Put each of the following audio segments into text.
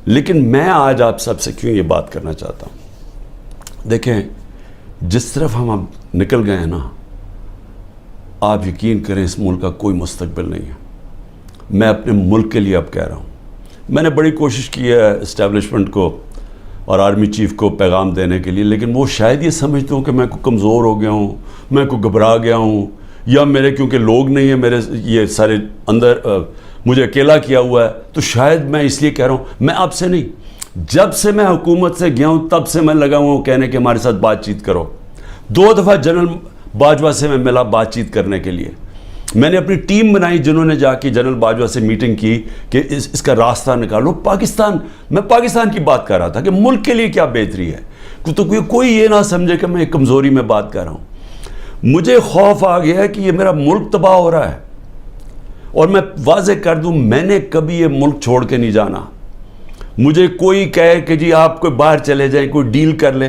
لیکن میں آج آپ سب سے کیوں یہ بات کرنا چاہتا ہوں. دیکھیں جس طرف ہم اب نکل گئے ہیں نا، آپ یقین کریں اس ملک کا کوئی مستقبل نہیں ہے. میں اپنے ملک کے لیے اب کہہ رہا ہوں. میں نے بڑی کوشش کی ہے اسٹیبلشمنٹ کو اور آرمی چیف کو پیغام دینے کے لیے، لیکن وہ شاید یہ سمجھتے ہوں کہ میں کوئی کمزور ہو گیا ہوں، میں کوئی گھبرا گیا ہوں، یا میرے کیونکہ لوگ نہیں ہیں میرے یہ سارے اندر مجھے اکیلا کیا ہوا ہے، تو شاید میں اس لیے کہہ رہا ہوں. میں اب سے نہیں، جب سے میں حکومت سے گیا ہوں تب سے میں لگا ہوں کہنے کہ ہمارے ساتھ بات چیت کرو. 2 دفعہ جنرل باجوہ سے میں ملا بات چیت کرنے کے لیے. میں نے اپنی ٹیم بنائی جنہوں نے جا کے جنرل باجوہ سے میٹنگ کی کہ اس کا راستہ نکالو. میں پاکستان کی بات کر رہا تھا کہ ملک کے لیے کیا بہتری ہے، تو کوئی یہ نہ سمجھے کہ میں کمزوری میں بات کر رہا ہوں. مجھے خوف آ گیا ہے کہ یہ میرا ملک تباہ ہو رہا ہے، اور میں واضح کر دوں میں نے کبھی یہ ملک چھوڑ کے نہیں جانا. مجھے کوئی کہے کہ جی آپ کوئی باہر چلے جائیں، کوئی ڈیل کر لے،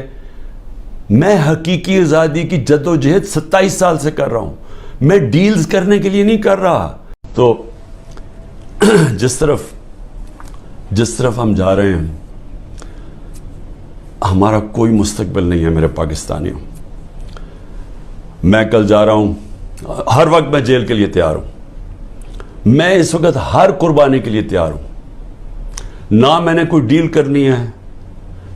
میں حقیقی آزادی کی جد و جہد 27 سال سے کر رہا ہوں. میں ڈیلز کرنے کے لیے نہیں کر رہا. تو جس طرف ہم جا رہے ہیں ہمارا کوئی مستقبل نہیں ہے میرے پاکستانیوں. میں کل جا رہا ہوں، ہر وقت میں جیل کے لیے تیار ہوں. میں اس وقت ہر قربانی کے لیے تیار ہوں. نہ میں نے کوئی ڈیل کرنی ہے.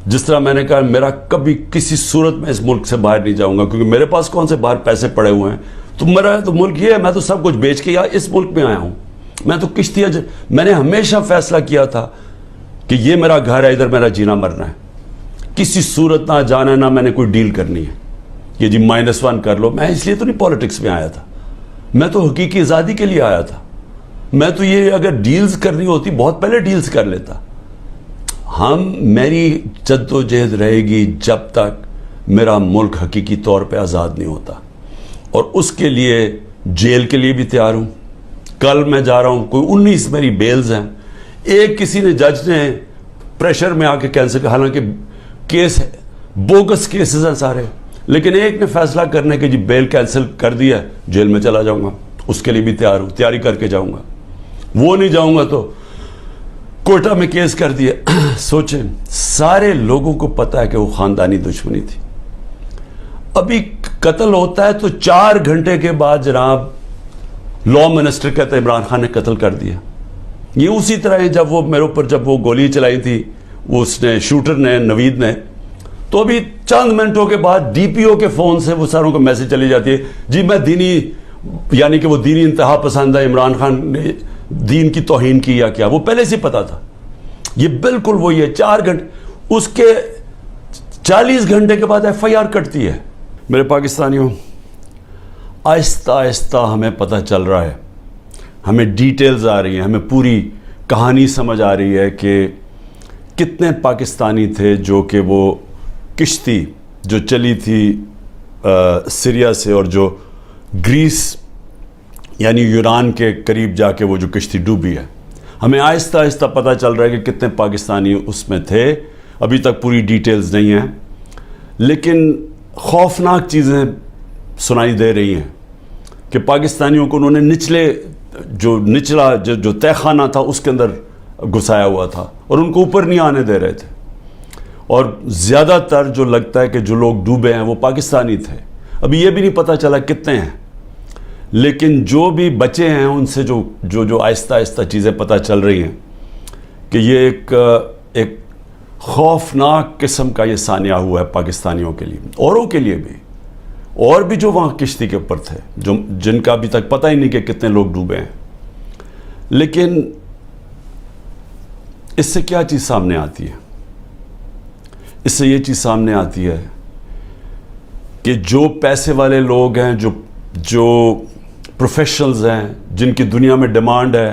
جس طرح میں نے کہا میرا کبھی کسی صورت میں اس ملک سے باہر نہیں جاؤں گا، کیونکہ میرے پاس کون سے باہر پیسے پڑے ہوئے ہیں. تو میرا تو ملک یہ ہے، میں تو سب کچھ بیچ کے اس ملک میں آیا ہوں. میں تو میں نے ہمیشہ فیصلہ کیا تھا کہ یہ میرا گھر ہے، ادھر میرا جینا مرنا ہے. کسی صورت نہ جانا، نہ میں نے کوئی ڈیل کرنی ہے کہ جی -1 کر لو. میں اس لیے تو نہیں پالیٹکس میں آیا تھا، میں تو حقیقی آزادی کے لیے آیا تھا. میں تو یہ اگر ڈیلز کرنی ہوتی بہت پہلے ڈیلز کر لیتا. میری جد و جہد رہے گی جب تک میرا ملک حقیقی طور پہ آزاد نہیں ہوتا. اور اس کے لیے جیل کے لیے بھی تیار ہوں. کل میں جا رہا ہوں، کوئی 19 میری بیلز ہیں. ایک کسی نے جج نے پریشر میں آ کے کینسل کیا، حالانکہ کیس ہے، بوگس کیسز ہیں سارے، لیکن ایک نے فیصلہ کرنے کے جی بیل کینسل کر دیا، جیل میں چلا جاؤں گا. اس کے لیے بھی تیار ہوں، تیاری کر کے جاؤں گا. وہ نہیں جاؤں گا تو کوئٹہ میں کیس کر دیا. سوچیں سارے لوگوں کو پتا ہے کہ وہ خاندانی دشمنی تھی. ابھی قتل ہوتا ہے تو 4 گھنٹے کے بعد جناب لا منسٹر کہتے ہیں عمران خان نے قتل کر دیا. یہ اسی طرح ہے جب وہ میرے اوپر جب وہ گولی چلائی تھی اس نے شوٹر نے نوید نے، تو ابھی چند منٹوں کے بعد ڈی پی او کے فون سے وہ ساروں کو میسج چلی جاتی ہے جی میں دینی، یعنی کہ وہ دینی انتہا پسند ہے، عمران خان نے دین کی توہین کی یا کیا. وہ پہلے سے پتا تھا. یہ بالکل وہی ہے. 4 گھنٹے اس کے 40 گھنٹے کے بعد ایف آئی آر کٹتی ہے. میرے پاکستانیوں، آہستہ آہستہ ہمیں پتہ چل رہا ہے، ہمیں ڈیٹیلز آ رہی ہیں، ہمیں پوری کہانی سمجھ آ رہی ہے کہ کتنے پاکستانی تھے جو کہ وہ کشتی جو چلی تھی سیریا سے اور جو گریس یعنی یونان کے قریب جا کے وہ جو کشتی ڈوبی ہے، ہمیں آہستہ آہستہ پتہ چل رہا ہے کہ کتنے پاکستانی اس میں تھے. ابھی تک پوری ڈیٹیلز نہیں ہیں، لیکن خوفناک چیزیں سنائی دے رہی ہیں کہ پاکستانیوں کو انہوں نے نچلا جو تہہ خانہ تھا اس کے اندر گھسایا ہوا تھا اور ان کو اوپر نہیں آنے دے رہے تھے. اور زیادہ تر جو لگتا ہے کہ جو لوگ ڈوبے ہیں وہ پاکستانی تھے. ابھی یہ بھی نہیں پتہ چلا کتنے ہیں، لیکن جو بھی بچے ہیں ان سے جو آہستہ آہستہ چیزیں پتہ چل رہی ہیں کہ یہ ایک خوفناک قسم کا یہ سانحہ ہوا ہے پاکستانیوں کے لیے، اوروں کے لیے بھی، اور بھی جو وہاں کشتی کے اوپر تھے جن کا ابھی تک پتہ ہی نہیں کہ کتنے لوگ ڈوبے ہیں. لیکن اس سے کیا چیز سامنے آتی ہے؟ اس سے یہ چیز سامنے آتی ہے کہ جو پیسے والے لوگ ہیں، جو پروفیشنلز ہیں، جن کی دنیا میں ڈیمانڈ ہے،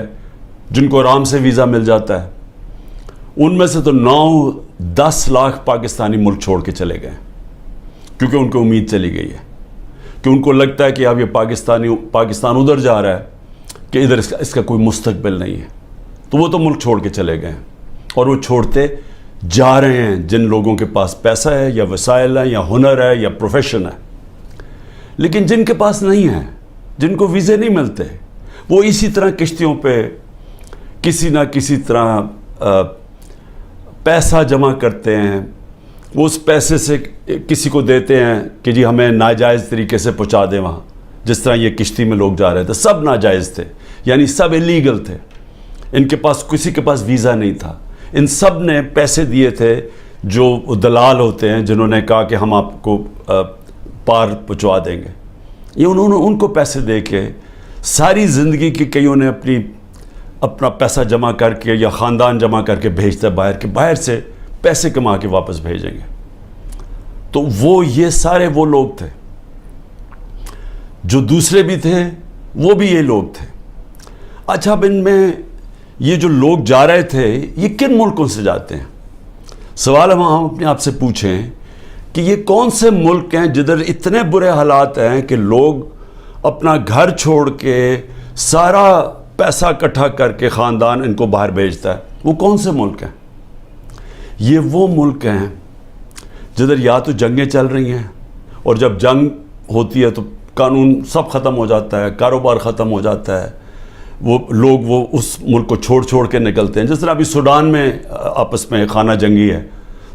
جن کو آرام سے ویزا مل جاتا ہے، ان میں سے تو 9-10 لاکھ پاکستانی ملک چھوڑ کے چلے گئے، کیونکہ ان کو امید چلی گئی ہے کہ ان کو لگتا ہے کہ اب یہ پاکستان ادھر جا رہا ہے کہ ادھر اس کا کوئی مستقبل نہیں ہے. تو وہ تو ملک چھوڑ کے چلے گئے ہیں، اور وہ چھوڑتے جا رہے ہیں جن لوگوں کے پاس پیسہ ہے یا وسائل ہے یا ہنر ہے یا پروفیشن ہے. لیکن جن کے پاس نہیں ہے، جن کو ویزے نہیں ملتے، وہ اسی طرح کشتیوں پہ کسی نہ کسی طرح پیسہ جمع کرتے ہیں, وہ اس پیسے سے کسی کو دیتے ہیں کہ جی ہمیں ناجائز طریقے سے پہنچا دیں وہاں. جس طرح یہ کشتی میں لوگ جا رہے تھے, سب ناجائز تھے, یعنی سب ایلیگل تھے, ان کے پاس کسی کے پاس ویزا نہیں تھا. ان سب نے پیسے دیے تھے, جو دلال ہوتے ہیں جنہوں نے کہا کہ ہم آپ کو پار پہنچوا دیں گے. یہ انہوں نے ان کو پیسے دے کے ساری زندگی کی کئیوں نے اپنا پیسہ جمع کر کے یا خاندان جمع کر کے بھیجتا ہے باہر, کے باہر سے پیسے کما کے واپس بھیجیں گے. تو یہ سارے وہ لوگ تھے. جو دوسرے بھی تھے وہ بھی یہ لوگ تھے. اچھا, اب ان میں یہ جو لوگ جا رہے تھے یہ کن ملکوں سے جاتے ہیں؟ سوال ہم اپنے آپ سے پوچھیں کہ یہ کون سے ملک ہیں جدھر اتنے برے حالات ہیں کہ لوگ اپنا گھر چھوڑ کے سارا پیسہ اکٹھا کر کے خاندان ان کو باہر بھیجتا ہے. وہ کون سے ملک ہیں؟ یہ وہ ملک ہیں جدھر یا تو جنگیں چل رہی ہیں, اور جب جنگ ہوتی ہے تو قانون سب ختم ہو جاتا ہے, کاروبار ختم ہو جاتا ہے, وہ لوگ اس ملک کو چھوڑ کے نکلتے ہیں. جس طرح ابھی سوڈان میں آپس میں خانہ جنگی ہے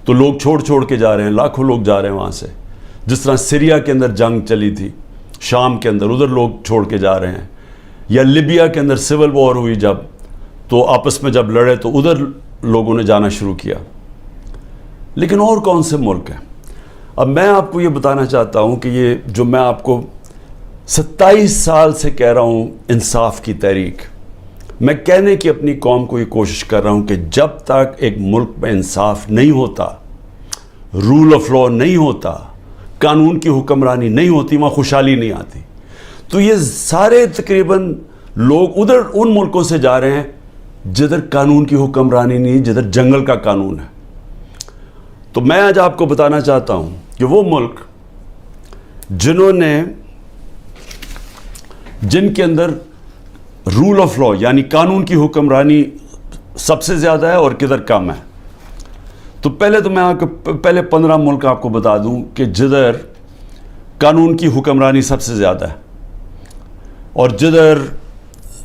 تو لوگ چھوڑ کے جا رہے ہیں, لاکھوں لوگ جا رہے ہیں وہاں سے. جس طرح سیریا کے اندر جنگ چلی تھی, شام کے اندر, ادھر لوگ چھوڑ کے جا رہے ہیں. یا لیبیا کے اندر سول وار ہوئی جب, تو آپس میں جب لڑے تو ادھر لوگوں نے جانا شروع کیا. لیکن اور کون سے ملک ہیں؟ اب میں آپ کو یہ بتانا چاہتا ہوں کہ یہ جو میں آپ کو 27 سال سے کہہ رہا ہوں, انصاف کی تحریک, میں کہنے کی اپنی قوم کو یہ کوشش کر رہا ہوں کہ جب تک ایک ملک میں انصاف نہیں ہوتا, رول آف لا نہیں ہوتا, قانون کی حکمرانی نہیں ہوتی, وہاں خوشحالی نہیں آتی. تو یہ سارے تقریباً لوگ ادھر ان ملکوں سے جا رہے ہیں جدھر قانون کی حکمرانی نہیں, جدھر جنگل کا قانون ہے. تو میں آج آپ کو بتانا چاہتا ہوں کہ وہ ملک جن کے اندر رول آف لا یعنی قانون کی حکمرانی سب سے زیادہ ہے اور کدھر کم ہے. تو پہلے تو میں آپ کو پہلے 15 ملک آپ کو بتا دوں کہ جدھر قانون کی حکمرانی سب سے زیادہ ہے, اور جدھر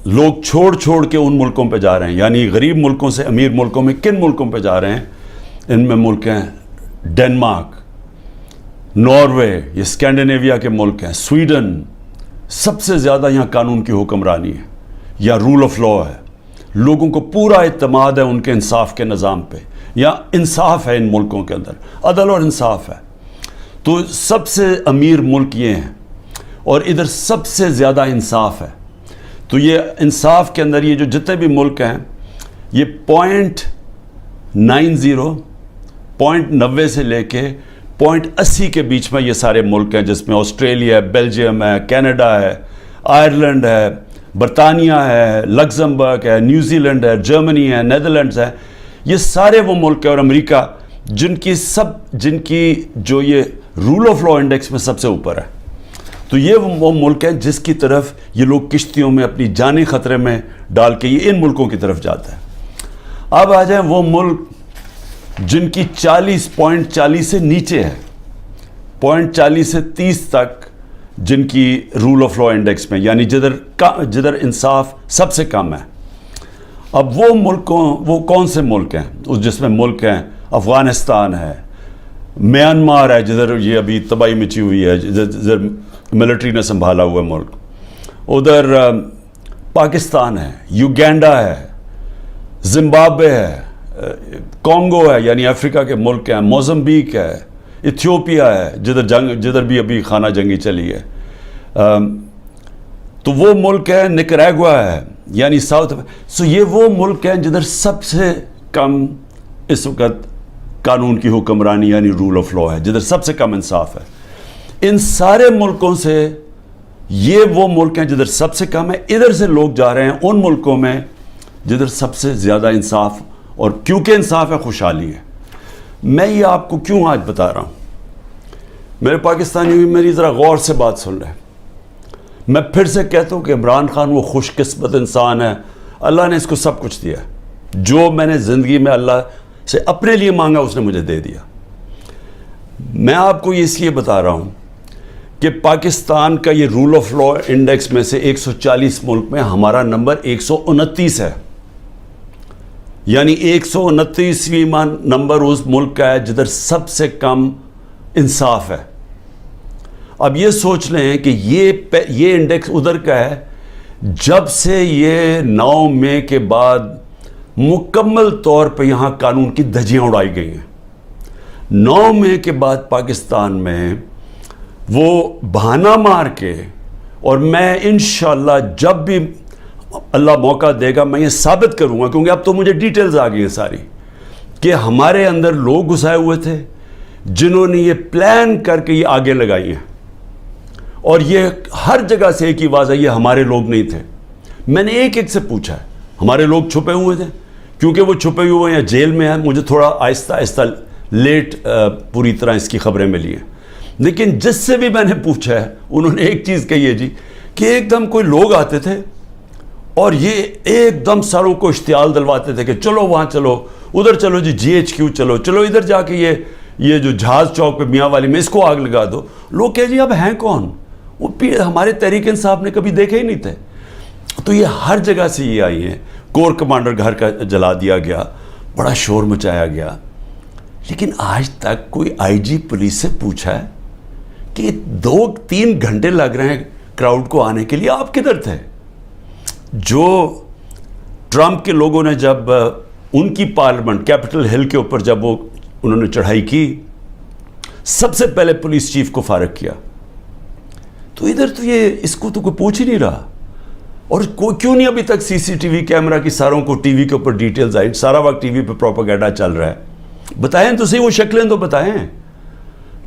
لوگ چھوڑ کے ان ملکوں پہ جا رہے ہیں, یعنی غریب ملکوں سے امیر ملکوں میں کن ملکوں پہ جا رہے ہیں. ان میں ملک ہیں ڈنمارک, ناروے, یہ اسکینڈینیویا کے ملک ہیں, سویڈن. سب سے زیادہ یہاں قانون کی حکمرانی ہے یا رول آف لا ہے. لوگوں کو پورا اعتماد ہے ان کے انصاف کے نظام پہ, یا انصاف ہے ان ملکوں کے اندر, عدل اور انصاف ہے. تو سب سے امیر ملک یہ ہیں, اور ادھر سب سے زیادہ انصاف ہے. تو یہ انصاف کے اندر یہ جو جتنے بھی ملک ہیں, یہ 0.90 سے لے کے 0.80 کے بیچ میں یہ سارے ملک ہیں, جس میں آسٹریلیا ہے, بیلجیم ہے, کینیڈا ہے, آئرلینڈ ہے, برطانیہ ہے, لگزمبرگ ہے, نیوزی لینڈ ہے, جرمنی ہے, نیدرلینڈز ہے. یہ سارے وہ ملک ہیں, اور امریکہ جن کی جو یہ رول آف لا انڈیکس میں سب سے اوپر ہے. تو یہ وہ ملک ہے جس کی طرف یہ لوگ کشتیوں میں اپنی جانی خطرے میں ڈال کے یہ ان ملکوں کی طرف جاتا ہے. اب آ جائیں وہ ملک جن کی 40.40 سے نیچے ہے, 0.40 سے 30 تک جن کی رول آف لا انڈیکس میں, یعنی جدھر انصاف سب سے کم ہے. اب وہ کون سے ملک ہیں جس میں ملک ہیں افغانستان ہے, میانمار ہے جدھر یہ ابھی تباہی مچی ہوئی ہے, جدھر ملٹری نے سنبھالا ہوا ملک, ادھر پاکستان ہے, یوگینڈا ہے, زمبابوے ہے, کانگو ہے یعنی افریقہ کے ملک ہیں, موزمبیک ہے, ایتھیوپیا ہے جدھر بھی ابھی خانہ جنگی چلی ہے. تو وہ ملک ہے, نکراگوا ہے یعنی ساؤتھ. سو یہ وہ ملک ہیں جدھر سب سے کم اس وقت قانون کی حکمرانی یعنی رول آف لا ہے, جدھر سب سے کم انصاف ہے. ان سارے ملکوں سے یہ وہ ملک ہیں جدھر سب سے کم ہے. ادھر سے لوگ جا رہے ہیں ان ملکوں میں جدھر سب سے زیادہ انصاف, اور کیونکہ انصاف ہے خوشحالی ہے. میں یہ آپ کو کیوں آج بتا رہا ہوں؟ میرے پاکستانی بھی میری ذرا غور سے بات سن رہے ہیں. میں پھر سے کہتا ہوں کہ عمران خان وہ خوش قسمت انسان ہے, اللہ نے اس کو سب کچھ دیا ہے. جو میں نے زندگی میں اللہ سے اپنے لیے مانگا اس نے مجھے دے دیا. میں آپ کو یہ اس لیے بتا رہا ہوں کہ پاکستان کا یہ رول آف لا انڈیکس میں سے 140 ملک میں ہمارا نمبر 129 ہے. یعنی 129واں نمبر اس ملک کا ہے جدھر سب سے کم انصاف ہے. اب یہ سوچ لیں کہ یہ انڈیکس ادھر کا ہے جب سے یہ 9 مئی کے بعد مکمل طور پہ یہاں قانون کی دھجیاں اڑائی گئی ہیں. 9 مئی کے بعد پاکستان میں وہ بہانہ مار کے، اور میں انشاءاللہ جب بھی اللہ موقع دے گا میں یہ ثابت کروں گا، کیونکہ اب تو مجھے ڈیٹیلز آ گئی ہیں ساری، کہ ہمارے اندر لوگ گھسائے ہوئے تھے جنہوں نے یہ پلان کر کے یہ آگے لگائی ہیں، اور یہ ہر جگہ سے ایک ہی آواز ہے، یہ ہمارے لوگ نہیں تھے. میں نے ایک سے پوچھا ہے، ہمارے لوگ چھپے ہوئے تھے، کیونکہ وہ چھپے ہوئے ہیں یا جیل میں ہیں. مجھے تھوڑا آہستہ آہستہ لیٹ پوری طرح اس کی خبریں ملی ہیں، لیکن جس سے بھی میں نے پوچھا ہے انہوں نے ایک چیز کہی ہے جی، کہ ایک دم کوئی لوگ آتے تھے اور یہ ایک دم ساروں کو اشتعال دلواتے تھے کہ چلو وہاں چلو، ادھر چلو جی GHQ چلو ادھر جا کے یہ جو جہاز چوک پہ میاں والی میں اس کو آگ لگا دو. لوگ کہ جی اب ہیں کون، وہ ہمارے تحریک انصاف نے کبھی دیکھے ہی نہیں تھے. تو یہ ہر جگہ سے یہ آئی ہیں. کور کمانڈر گھر کا جلا دیا گیا، بڑا شور مچایا گیا، لیکن آج تک کوئی IG پولیس سے پوچھا ہے کہ 2-3 گھنٹے لگ رہے ہیں کراؤڈ کو آنے کے لیے، آپ کدھر تھے؟ جو ٹرمپ کے لوگوں نے جب ان کی پارلیمنٹ کیپٹل ہل کے اوپر جب انہوں نے چڑھائی کی، سب سے پہلے پولیس چیف کو فارغ کیا. تو ادھر تو یہ اس کو تو کوئی پوچھ ہی نہیں رہا. اور کیوں نہیں ابھی تک CCTV کیمرہ کی ساروں کو ٹی وی کے اوپر ڈیٹیلز آئی، سارا وقت ٹی وی پہ پروپیگنڈا چل رہا ہے. بتائیں تو صحیح، وہ شکلیں تو بتائیں.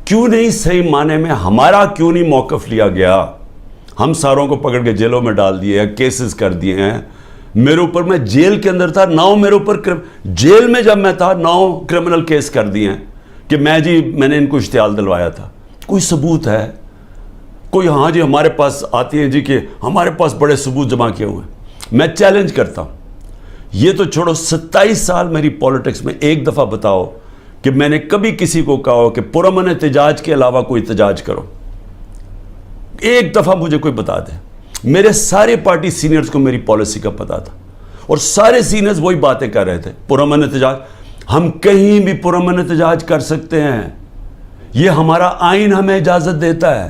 کیوں نہیں صحیح معنی میں ہمارا کیوں نہیں موقف لیا گیا؟ ہم ساروں کو پکڑ کے جیلوں میں ڈال دیے ہیں، کیسز کر دیے ہیں. میرے اوپر، میں جیل کے اندر تھا، 9 میرے اوپر جیل میں جب میں تھا 9 کرمنل کیس کر دیے ہیں کہ میں نے ان کو اشتعال دلوایا تھا. کوئی ثبوت ہے؟ کوئی ہاں جی ہمارے پاس آتی ہیں جی کہ ہمارے پاس بڑے ثبوت جمع کیے ہوئے ہیں. میں چیلنج کرتا ہوں، یہ تو چھوڑو، 27 سال میری پولیٹکس میں ایک دفعہ بتاؤ کہ میں نے کبھی کسی کو کہا ہو کہ پرامن احتجاج کے علاوہ کوئی احتجاج کرو. ایک دفعہ مجھے کوئی بتا دے. میرے سارے پارٹی سینئرز کو میری پالیسی کا پتا تھا، اور سارے سینئرز وہی باتیں کر رہے تھے، پرامن احتجاج. ہم کہیں بھی پرامن احتجاج کر سکتے ہیں، یہ ہمارا آئین ہمیں اجازت دیتا ہے،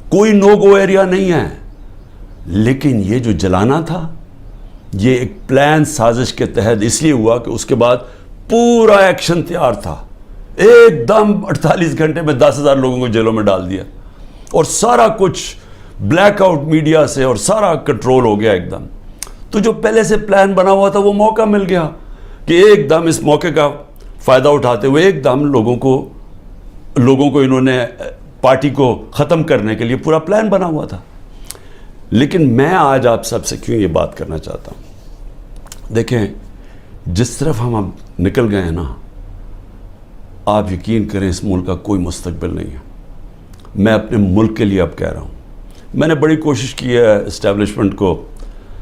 کوئی نو گو ایریا نہیں ہے. لیکن یہ جو جلانا تھا یہ ایک پلان سازش کے تحت اس لیے ہوا کہ اس کے بعد پورا ایکشن تیار تھا. ایک دم 48 گھنٹے میں 10,000 لوگوں کو جیلوں میں ڈال دیا، اور سارا کچھ بلیک آؤٹ میڈیا سے اور سارا کنٹرول ہو گیا ایک دم. تو جو پہلے سے پلان بنا ہوا تھا وہ موقع مل گیا کہ ایک دم اس موقع کا فائدہ اٹھاتے ہوئے ایک دم لوگوں کو انہوں نے پارٹی کو ختم کرنے کے لیے پورا پلان بنا ہوا تھا. لیکن میں آج آپ سب سے کیوں یہ بات کرنا چاہتا ہوں، دیکھیں جس طرف ہم اب نکل گئے ہیں نا، آپ یقین کریں اس ملک کا کوئی مستقبل نہیں ہے. میں اپنے ملک کے لیے اب کہہ رہا ہوں، میں نے بڑی کوشش کی ہے اسٹیبلشمنٹ کو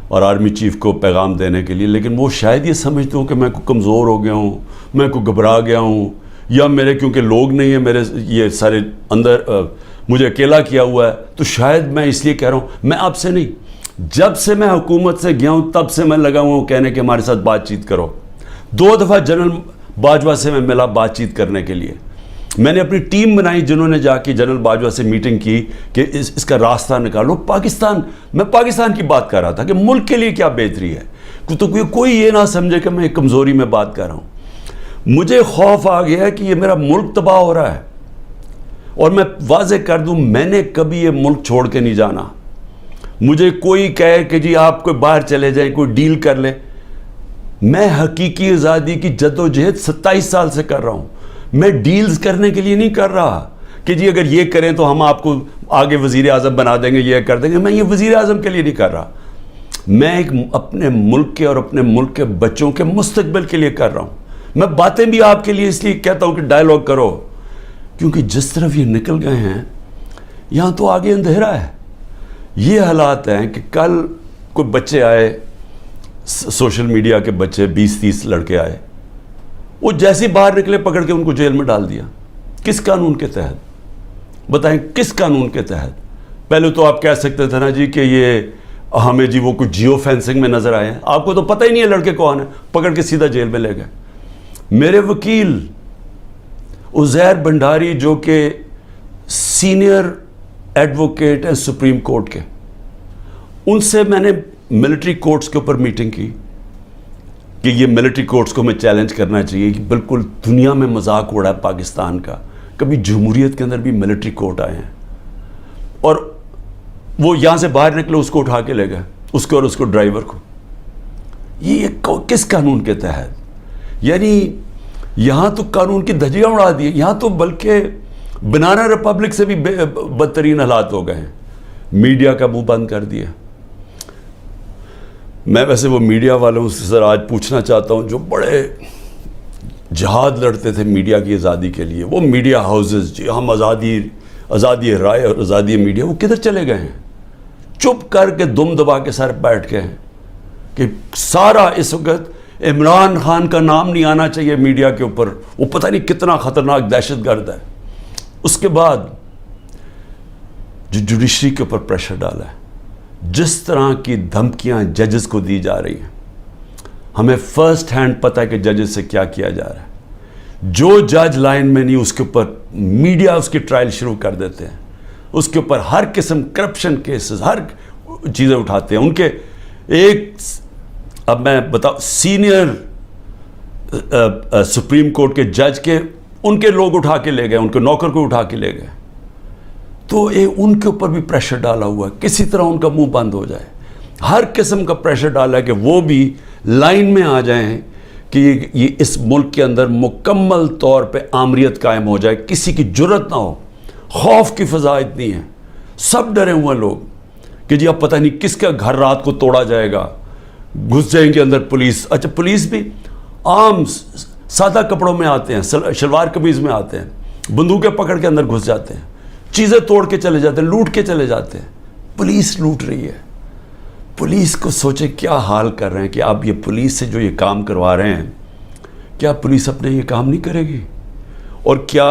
اور آرمی چیف کو پیغام دینے کے لیے، لیکن وہ شاید یہ سمجھتے ہوں کہ میں کو کمزور ہو گیا ہوں، میں کو گھبرا گیا ہوں، یا میرے کیونکہ لوگ نہیں ہیں میرے یہ سارے اندر، مجھے اکیلا کیا ہوا ہے، تو شاید میں اس لیے کہہ رہا ہوں. میں آپ سے نہیں، جب سے میں حکومت سے گیا ہوں تب سے میں لگا ہوا ہوں کہنے کہ ہمارے ساتھ بات چیت کرو. 2 دفعہ جنرل باجوہ سے میں ملا بات چیت کرنے کے لیے. میں نے اپنی ٹیم بنائی جنہوں نے جا کے جنرل باجوہ سے میٹنگ کی کہ اس کا راستہ نکالو. میں پاکستان کی بات کر رہا تھا کہ ملک کے لیے کیا بہتری ہے، تو کوئی یہ نہ سمجھے کہ میں ایک کمزوری میں بات کر رہا ہوں. مجھے خوف آ گیا ہے کہ یہ میرا ملک تباہ ہو رہا ہے، اور میں واضح کر دوں میں نے کبھی یہ ملک چھوڑ کے نہیں جانا. مجھے کوئی کہے کہ جی آپ کوئی باہر چلے جائیں، کوئی ڈیل کر لے، میں حقیقی آزادی کی جد و جہد 27 سال سے کر رہا ہوں. میں ڈیلز کرنے کے لیے نہیں کر رہا کہ جی اگر یہ کریں تو ہم آپ کو آگے وزیر اعظم بنا دیں گے، یہ کر دیں گے. میں یہ وزیر اعظم کے لیے نہیں کر رہا، میں ایک اپنے ملک کے اور اپنے ملک کے بچوں کے مستقبل کے لیے کر رہا ہوں. میں باتیں بھی آپ کے لیے اس لیے کہتا ہوں کہ ڈائیلاگ کرو، کیونکہ جس طرف یہ نکل گئے ہیں یہاں تو آگے اندھیرا ہے. یہ حالات ہیں کہ کل کوئی بچے آئے، سوشل میڈیا کے بچے 20-30 لڑکے آئے، وہ جیسے باہر نکلے پکڑ کے ان کو جیل میں ڈال دیا. کس قانون کے تحت؟ بتائیں کس قانون کے تحت؟ پہلے تو آپ کہہ سکتے تھے نا جی کہ یہ ہمیں جی وہ کچھ جیو فینسنگ میں نظر آئے ہیں، آپ کو تو پتہ ہی نہیں ہے لڑکے کون ہیں، پکڑ کے سیدھا جیل میں لے گئے۔ میرے وکیل عزیر بھنڈاری جو کہ سینئر ایڈوکیٹ ہیں سپریم کورٹ کے، ان سے میں نے ملٹری کورٹس کے اوپر میٹنگ کی کہ یہ ملٹری کورٹس کو میں چیلنج کرنا چاہیے کہ بالکل دنیا میں مذاق اڑا ہے پاکستان کا، کبھی جمہوریت کے اندر بھی ملٹری کورٹ آئے ہیں، اور وہ یہاں سے باہر نکلے اس کو اٹھا کے لے گئے، اس کو اور اس کو ڈرائیور کو۔ یہ کس قانون کے تحت؟ یعنی یہاں تو قانون کی دھجیاں اڑا دی، یہاں تو بلکہ بنانا ریپبلک سے بھی بدترین حالات ہو گئے ہیں، میڈیا کا منہ بند کر دیا۔ میں ویسے وہ میڈیا والوں سے سر آج پوچھنا چاہتا ہوں جو بڑے جہاد لڑتے تھے میڈیا کی آزادی کے لیے، وہ میڈیا ہاؤسز جی ہم آزادی رائے اور آزادی میڈیا، وہ کدھر چلے گئے ہیں؟ چپ کر کے دم دبا کے سر بیٹھ گئے ہیں کہ سارا اس وقت عمران خان کا نام نہیں آنا چاہیے میڈیا کے اوپر، وہ پتہ نہیں کتنا خطرناک دہشت گرد ہے۔ اس کے بعد جو جوڈیشری کے اوپر پریشر ڈالا ہے، جس طرح کی دھمکیاں ججز کو دی جا رہی ہیں، ہمیں فرسٹ ہینڈ پتہ ہے کہ ججز سے کیا کیا جا رہا ہے۔ جو جج لائن میں نہیں اس کے اوپر میڈیا اس کی ٹرائل شروع کر دیتے ہیں، اس کے اوپر ہر قسم کرپشن کیسز ہر چیزیں اٹھاتے ہیں۔ ان کے ایک اب میں بتاؤں سینئر سپریم کورٹ کے جج کے ان کے لوگ اٹھا کے لے گئے، ان کے نوکر کو اٹھا کے لے گئے، تو ان کے اوپر بھی پریشر ڈالا ہوا ہے کسی طرح ان کا منہ بند ہو جائے۔ ہر قسم کا پریشر ڈالا ہے کہ وہ بھی لائن میں آ جائیں کہ یہ اس ملک کے اندر مکمل طور پہ آمریت قائم ہو جائے، کسی کی جرت نہ ہو، خوف کی فضا اتنی ہے، سب ڈرے ہوئے لوگ کہ جی اب پتہ نہیں کس کا گھر رات کو توڑا جائے گا، گھس جائیں گے اندر پولیس۔ اچھا پولیس بھی عام سادہ کپڑوں میں آتے ہیں، شلوار قمیض میں آتے ہیں، بندوقیں پکڑ کے اندر گھس جاتے ہیں، چیزیں توڑ کے چلے جاتے ہیں، لوٹ کے چلے جاتے ہیں۔ پولیس لوٹ رہی ہے۔ پولیس کو سوچے کیا حال کر رہے ہیں کہ آپ یہ پولیس سے جو یہ کام کروا رہے ہیں، کیا پولیس اپنے یہ کام نہیں کرے گی؟ اور کیا